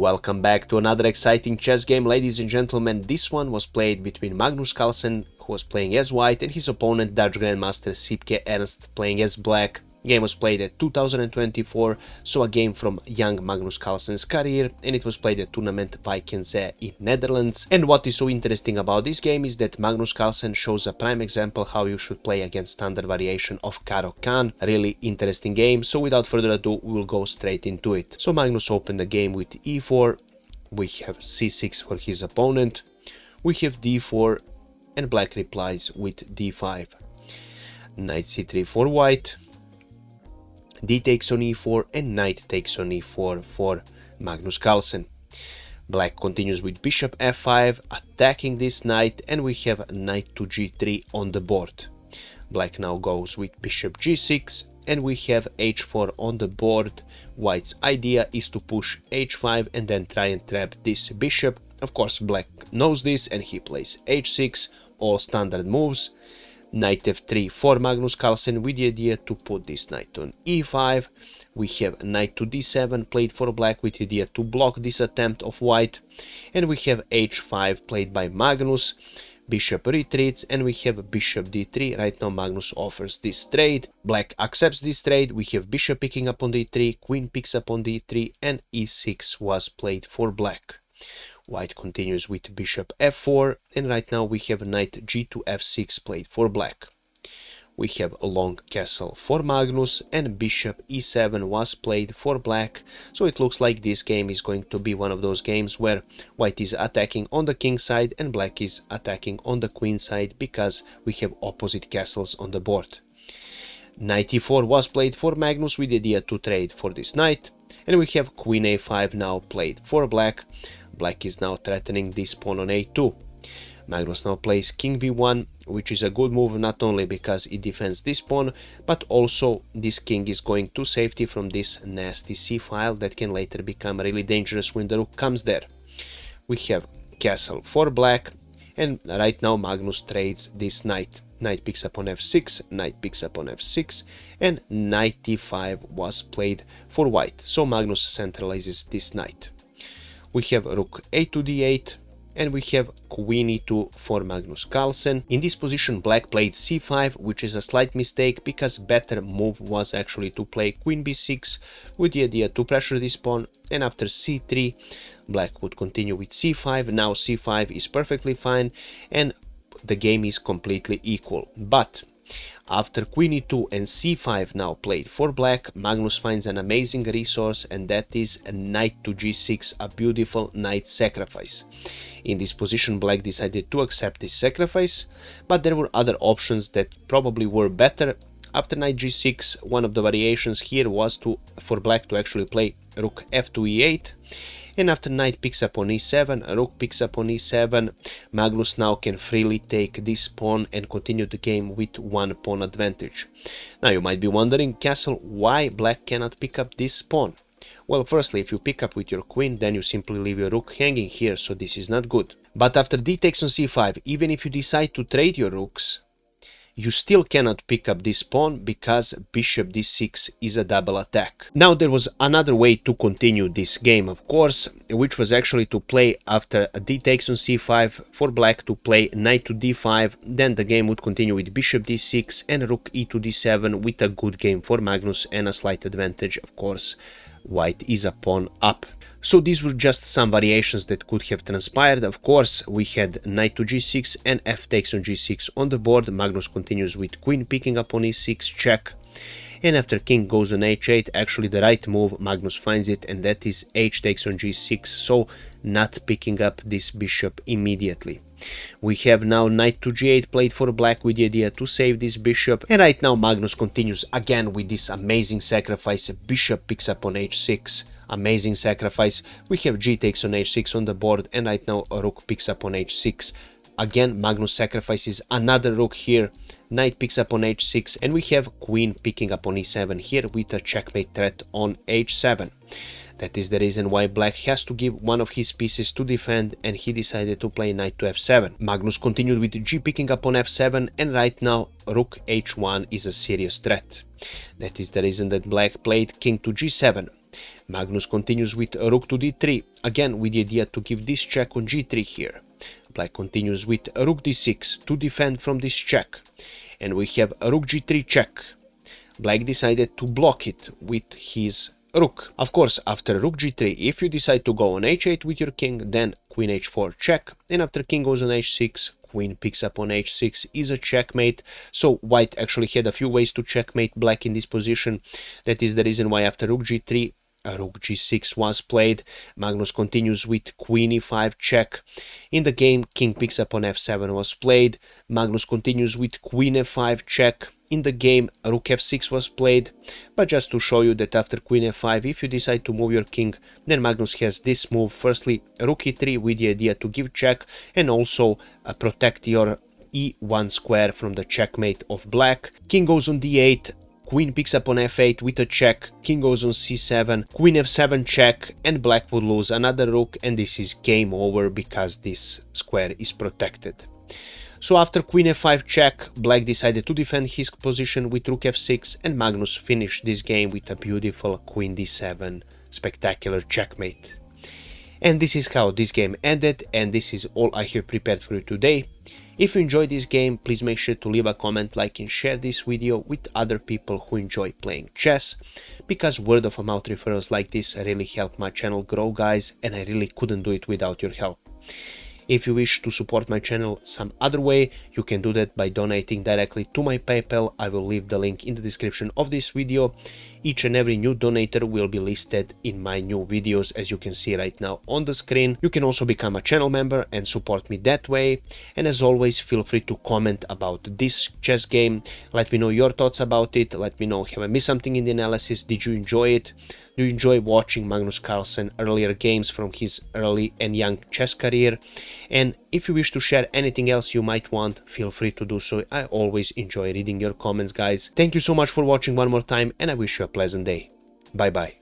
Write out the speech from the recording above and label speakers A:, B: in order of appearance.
A: Welcome back to another exciting chess game, ladies and gentlemen. This one was played between Magnus Carlsen, who was playing as white, and his opponent, Dutch Grandmaster Sipke Ernst, playing as black. Game was played at 2024, so a game from young Magnus Carlsen's career, and it was played at tournament Wijk in Netherlands. And what is so interesting about this game is that Magnus Carlsen shows a prime example how you should play against standard variation of Caro-Kann. A really interesting game, so without further ado, we will go straight into it. So Magnus opened the game with e4, we have c6 for his opponent, we have d4, and black replies with d5. Knight c3 for white, d takes on e4, and knight takes on e4 for Magnus Carlsen. Black continues with bishop f5, attacking this knight, and we have knight to g3 on the board. Black now goes with bishop g6, and we have h4 on the board. White's idea is to push h5 and then try and trap this bishop. Of course, black knows this and he plays h6, all standard moves. Knight f3 for Magnus Carlsen with the idea to put this knight on e5. We have knight to d7 played for black with the idea to block this attempt of white. And we have h5 played by Magnus. Bishop retreats and we have bishop d3. Right now Magnus offers this trade. Black accepts this trade. We have bishop picking up on d3, queen picks up on d3, and e6 was played for black. White continues with bishop f4, and right now we have knight g to f6 played for black. We have a long castle for Magnus, and bishop e7 was played for black, so it looks like this game is going to be one of those games where white is attacking on the king side and black is attacking on the queen side because we have opposite castles on the board. Knight e4 was played for Magnus with the idea to trade for this knight, and we have queen a5 now played for black. Black is now threatening this pawn on a2. Magnus now plays king b1, which is a good move not only because it defends this pawn, but also this king is going to safety from this nasty c-file that can later become really dangerous when the rook comes there. We have castle for black, and right now Magnus trades this knight. Knight picks up on f6, knight picks up on f6, and knight d5 was played for white, so Magnus centralizes this knight. We have rook a to d8, and we have queen e2 for Magnus Carlsen. In this position black played c5, which is a slight mistake because better move was actually to play queen b6 with the idea to pressure this pawn, and after c3 black would continue with c5. Now c5 is perfectly fine and the game is completely equal, but after queen e2 and c5 now played for black, Magnus finds an amazing resource, and that is a knight to g6, a beautiful knight sacrifice. In this position black decided to accept this sacrifice, but there were other options that probably were better. After knight g6, one of the variations here was for black to actually play rook f to e8. And after knight picks up on e7, rook picks up on e7, Magnus now can freely take this pawn and continue the game with one pawn advantage. Now you might be wondering, Castle, why black cannot pick up this pawn? Well, firstly, if you pick up with your queen, then you simply leave your rook hanging here, so this is not good. But after d takes on c5, even if you decide to trade your rooks, you still cannot pick up this pawn because bishop d6 is a double attack. Now there was another way to continue this game, of course, which was actually to play after d takes on c5 for black to play knight to d5, then the game would continue with bishop d6 and rook e to d7 with a good game for Magnus and a slight advantage, of course. White is a pawn up. So these were just some variations that could have transpired. Of course, we had knight to g6 and f takes on g6 on the board. Magnus continues with queen picking up on e6, check. And after king goes on h8, actually the right move, Magnus finds it, and that is h takes on g6, so not picking up this bishop immediately. We have now knight to g8 played for black with the idea to save this bishop, and right now Magnus continues again with this amazing sacrifice. Bishop picks up on h6, amazing sacrifice. We have g takes on h6 on the board, and right now a rook picks up on h6. Again, Magnus sacrifices another rook here. Knight picks up on h6, and we have queen picking up on e7 here with a checkmate threat on h7. That is the reason why black has to give one of his pieces to defend, and he decided to play knight to f7. Magnus continued with g picking up on f7, and right now rook h1 is a serious threat. That is the reason that black played king to g7. Magnus continues with rook to d3, again with the idea to give this check on g3 here. Black continues with rook d6 to defend from this check, and we have rook g3 check. Black decided to block it with his rook. Of course, after rook g3, if you decide to go on h8 with your king, then queen h4 check, and after king goes on h6, queen picks up on h6 is a checkmate. So white actually had a few ways to checkmate black in this position. That is the reason why after rook g3, rook g6 was played. Magnus continues with queen e5 check. In the game, king picks up on f7 was played. Magnus continues with queen f5 check. In the game, rook f6 was played. But just to show you that after queen f5, if you decide to move your king, then Magnus has this move. Firstly, rook e3 with the idea to give check and also protect your e1 square from the checkmate of black. King goes on d8. Queen picks up on f8 with a check, king goes on c7, queen f7 check, and black would lose another rook, and this is game over because this square is protected. So after queen f5 check, black decided to defend his position with rook f6, and Magnus finished this game with a beautiful queen d7 spectacular checkmate. And this is how this game ended, and this is all I have prepared for you today. If you enjoyed this game, please make sure to leave a comment, like and share this video with other people who enjoy playing chess, because word of mouth referrals like this really help my channel grow, guys, and I really couldn't do it without your help. If you wish to support my channel some other way, you can do that by donating directly to my PayPal. I will leave the link in the description of this video. Each and every new donator will be listed in my new videos, as you can see right now on the screen. You can also become a channel member and support me that way. And as always, feel free to comment about this chess game. Let me know your thoughts about it. Let me know, have I missed something in the analysis? Did you enjoy it? Do you enjoy watching Magnus Carlsen earlier games from his early and young chess career? And if you wish to share anything else you might want, feel free to do so. I always enjoy reading your comments, guys. Thank you so much for watching one more time, and I wish you a pleasant day. Bye bye.